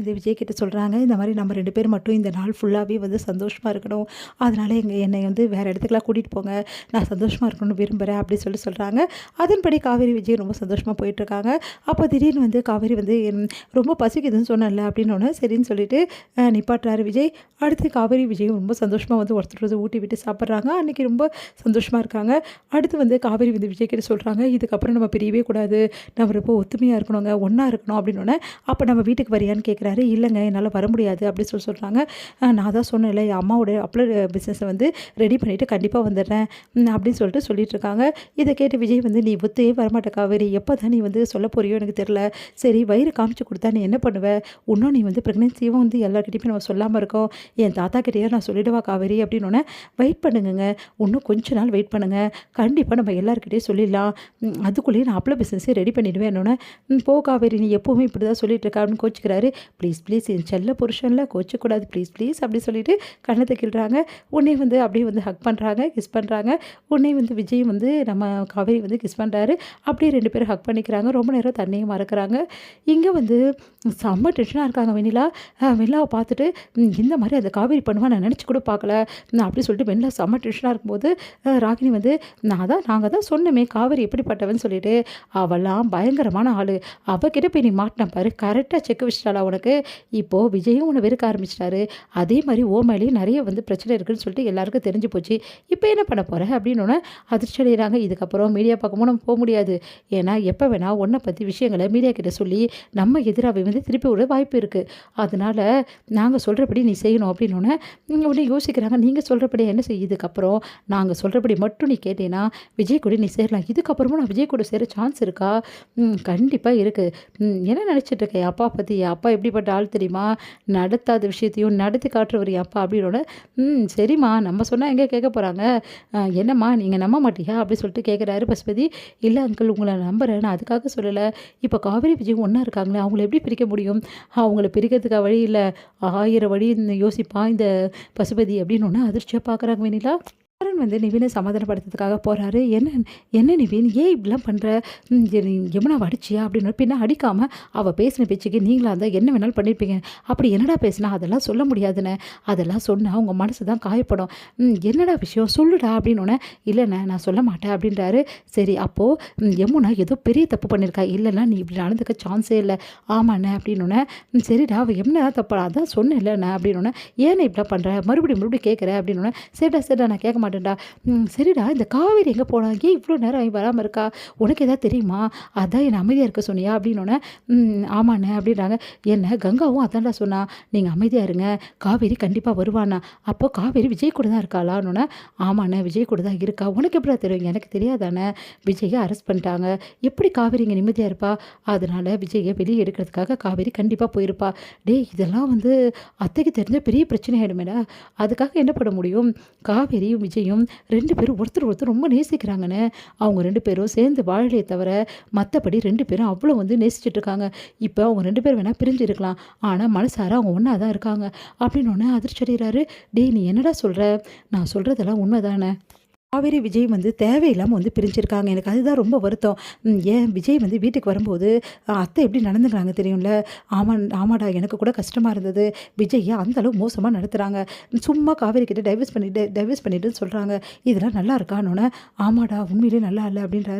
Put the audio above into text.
இது விஜய் கிட்ட சொல்கிறாங்க, இந்த மாதிரி நம்ம 2 பேர் மட்டும் இந்த நாள் ஃபுல்லாகவே வந்து சந்தோஷமாக இருக்கணும். அதனால என்னை வந்து வேறு இடத்துக்குலாம் கூட்டிகிட்டு போங்க. நான் சந்தோஷமாக இருக்கணும்னு விரும்புகிறேன் அப்படின்னு சொல்கிறாங்க. அதன்படி காவேரி விஜய் ரொம்ப சந்தோஷமாக போயிட்டுருக்காங்க. அப்போ திடீர்னு வந்து காவேரி வந்து ரொம்ப பசிக்குதுன்னு சொன்னேன்ல அப்படின்னோடனே சரின்னு சொல்லிட்டு நிப்பாட்டுறாரு விஜய். அடுத்து காவேரி விஜயும் ரொம்ப சந்தோஷமாக வந்து ஒருத்தர் ஊட்டி விட்டு சாப்பிட்றாங்க. அன்றைக்கி ரொம்ப சந்தோஷமாக இருக்காங்க. அடுத்து வந்து காவேரி வந்து விஜய் கிட்ட சொல்கிறாங்க, இதுக்கப்புறம் நம்ம பிரியவே கூடாது, நம்ம ரொம்ப ஒத்துமையாக இருக்கணுங்க, ஒன்றா இருக்கணும் அப்படின்னோடனே, அப்போ நம்ம வீட்டுக்கு வரியான்னு கேட்குறாரு. இல்லைங்க என்னால் வர முடியாது அப்படின்னு சொல்கிறாங்க. நான் தான் சொன்னேன்ல என் அம்மாவோட அப்லோட் பிஸ்னஸை வந்து ரெடி பண்ணிவிட்டு கண்டிப்பாக வந்துடுறேன் அப்படின்னு சொல்லிட்டு இருக்காங்க. இதை கேட்டு விஜய் வந்து நீ ஒத்தையே வரமாட்ட காவேரி, எப்போ தான் நீ வந்து சொல்ல போறியோ எனக்கு தெரில, சரி வயிறு காமிச்சு கொடுத்தா நீ என்ன பண்ணுவ, இன்னும் நீ வந்து ப்ரெக்னென்சியும் வந்து எல்லாருக்கிட்டையுமே நம்ம சொல்லாமல் இருக்கோம், என் தாத்தா கிட்டேயே நான் சொல்லிடுவா காவேரி அப்படின்னோடனே, வெயிட் பண்ணுங்க, இன்னும் கொஞ்ச நாள் வெயிட் பண்ணுங்கள், கண்டிப்பாக நம்ம எல்லாருக்கிட்டே சொல்லிடலாம், அதுக்குள்ளேயே நான் அப்லோட் பிஸ்னஸே ரெடி பண்ணிடுவேன் என்னோட. போ காவேரி நீ எப்போவுமே இப்படி தான் சொல்லிட்டு இருக்கா அப்படின்னு கோச்சிக்கிறாரு. ப்ளீஸ் என் செல்ல புருஷனில் கோச்சக்கூடாது ப்ளீஸ் அப்படி சொல்லிட்டு கண்ணத்தை கிள்றாங்க. உடனே வந்து அப்படியே வந்து ஹக் பண்ணுறாங்க, கிஸ் பண்ணுறாங்க. உடனே வந்து விஜய் வந்து நம்ம காவேரி வந்து கிஸ் பண்ணுறாரு. அப்படியே 2 பேரும் ஹக் பண்ணிக்கிறாங்க. ரொம்ப நேரம் தண்ணியும் மறக்கிறாங்க. இங்கே வந்து செம்ம டென்ஷனாக இருக்காங்க வெண்ணிலாவை பார்த்துட்டு இந்த மாதிரி அந்த காவேரி பண்ணுவா நான் நினச்சி கூட பார்க்கல அப்படி சொல்லிட்டு வெண்ணிலா செம்ம டென்ஷனாக இருக்கும்போது ராகினி வந்து நாங்கள் தான் சொன்னோமே காவேரி எப்படிப்பட்டவன்னு சொல்லிட்டு, அவெல்லாம் பயங்கரமான ஆள், அவகிட்ட போய் நீ மாட்டின பாரு, கரெக்டாக செக் வச்சிட்டாளா உனக்கு, இப்போது விஜயும் உன்னை வெறுக்க ஆரம்பிச்சிட்டாரு, அதே மாதிரி மேலேயும் நிறைய வந்து பிரச்சனை இருக்குதுன்னு சொல்லிட்டு எல்லாருக்கும் தெரிஞ்சு போச்சு, இப்போ என்ன பண்ண போகிற அப்படின்னு அதிர்ச்சி அடைகிறாங்க. இதுக்கப்புறம் மீடியா பக்கமும் நம்ம போக முடியாது, ஏன்னா எப்போ வேணால் உன்னை பற்றி விஷயங்களை மீடியா கிட்ட சொல்லி நம்ம எதிராக வந்து திருப்பி விட வாய்ப்பு இருக்குது, அதனால் நாங்கள் சொல்கிறபடி நீ செய்யணும் அப்படின்னு உடனே யோசிக்கிறாங்க. நீங்கள் சொல்கிறபடி என்ன இதுக்கப்புறம் நாங்கள் சொல்கிறபடி மட்டும் நீ கேட்டேன்னா விஜய் கூட நீ சேரலாம், இதுக்கப்புறமும் நான் விஜய் கூட சேர சான்ஸ் இருக்கா, கண்டிப்பாக இருக்குது, என்ன நினச்சிட்டு இருக்கேன் அப்பா பற்றி, அப்பா எப்படிப்பட்ட ஆள் தெரியுமா, நடத்தாத விஷயத்தையும் நடத்தி காட்டுறவர் அப்பா அப்படின்னோட, சரிம்மா நம்ம சொன்னால் எங்கே கேட்க போகிறாங்க, என்னம்மா நீங்கள் நம்ப மாட்டியா அப்படி சொல்லிட்டு கேட்குறாரு பசுபதி. இல்லை அங்கிள் உங்களை நம்புகிறேன், நான் அதுக்காக சொல்லலை, இப்போ காவேரி விஜய் ஒன்றா இருக்காங்களே அவங்கள எப்படி பிரிக்க முடியும், அவங்கள பிரிக்கிறதுக்காக வழி இல்லை, 1000 வழி யோசிப்பா இந்த பசுபதி அப்படின்னு அதிர்ச்சியாக பார்க்குறாங்க வெண்ணிலா. கரண் வந்து நிவினை சமாதானப்படுத்துறதுக்காக போகிறாரு. என்ன நிவின் ஏன் இப்படிலாம் பண்ணுற, யமுனாவை அடிச்சியா அப்படின்னு, பின்ன அடிக்காமல் அவள் பேசின பேச்சுக்கு நீங்களா இருந்தால் என்ன வேணாலும் பண்ணியிருப்பீங்க, அப்படி என்னடா பேசினா அதெல்லாம் சொல்ல முடியாதுண்ணே, அதெல்லாம் சொன்னால் அவங்க மனசு தான் காயப்படும், என்னடா விஷயம் சொல்லுடா அப்படின்னோடனே, இல்லைண்ணே நான் சொல்ல மாட்டேன் அப்படின்றாரு. சரி அப்போது யமுனா ஏதோ பெரிய தப்பு பண்ணியிருக்கா, இல்லைன்னா நீ இப்படி நடந்துக்க சான்ஸே இல்லை, ஆமாண்ணே அப்படின்னோடனே, சரிடா அவள் என்ன தப்பா அதான் சொன்னேன் இல்லைண்ணே அப்படின்னோடனே, ஏன்னு இப்படிலாம் பண்ணுற மறுபடியும் கேட்குற அப்படின்னோடனே, சரிடா நான் கேட்க மாட்டேன்டா, சரிடா இந்த காவேரி எங்கே போனா, ஏன் இவ்வளோ நேரம் வராமல் இருக்கா, உனக்கு எதாவது தெரியுமா, அதான் என்னை அமைதியாக இருக்க சொன்னியா அப்படின்னோடனே, ஆமாண்ணே அப்படின்றாங்க. என்ன கங்காவும் அதான்டா சொன்னா, நீங்கள் அமைதியாக இருங்க காவேரி கண்டிப்பாக வருவானா, அப்போ காவேரி விஜய் கூட தான் இருக்காளான்னொன்னே, ஆமாண்ணே விஜய் கூட தான் இருக்கா, உனக்கு எப்படா தெரியும், எனக்கு தெரியாதானே, விஜயை அரெஸ்ட் பண்ணிட்டாங்க, எப்படி காவேரி இங்கே நிம்மதியாக இருப்பா, அதனால் விஜயை வெளியே எடுக்கிறதுக்காக காவேரி கண்டிப்பாக போயிருப்பா, இதெல்லாம் வந்து அத்தைக்கு தெரிஞ்ச பெரிய பிரச்சனை ஆகிடுமேடா, அதுக்காக என்ன பண்ண முடியும், காவேரியும் விஜயும் 2 பேரும் ஒருத்தர் ரொம்ப நேசிக்கிறாங்கன்னு, அவங்க 2 பேரும் சேர்ந்து வாழலையே தவிர மற்றபடி 2 பேரும் அவ்வளோ வந்து நேசிச்சுட்டு இருக்காங்க, இப்போ அவங்க 2 பேரும் வேணால் பிரிஞ்சு இருக்கலாம், ஆனால் மனசார அவங்க ஒன்றா தான் இருக்காங்க அப்படின்னு அதிர்ச்சி அடைகிறாரு. நீ என்னடா சொல்கிற, நான் சொல்கிறதெல்லாம் உண்மை தானே, காவேரி விஜய் வந்து தேவையில்லாமல் வந்து பிரிஞ்சிருக்காங்க, எனக்கு அதுதான் ரொம்ப வருத்தம், ஏன் விஜய் வந்து வீட்டுக்கு வரும்போது அத்தை எப்படி நடந்துக்கிறாங்க தெரியும்ல, ஆமாடா எனக்கு கூட கஷ்டமாக இருந்தது, விஜயை அந்தளவு மோசமாக நடத்துகிறாங்க, சும்மா காவேரி கிட்ட டைவர்ஸ் பண்ணிட்டுன்னு சொல்கிறாங்க, இதெல்லாம் நல்லா இருக்கான்னு, ஆமாடா உண்மையிலே நல்லா இல்லை அப்படின்றாரு.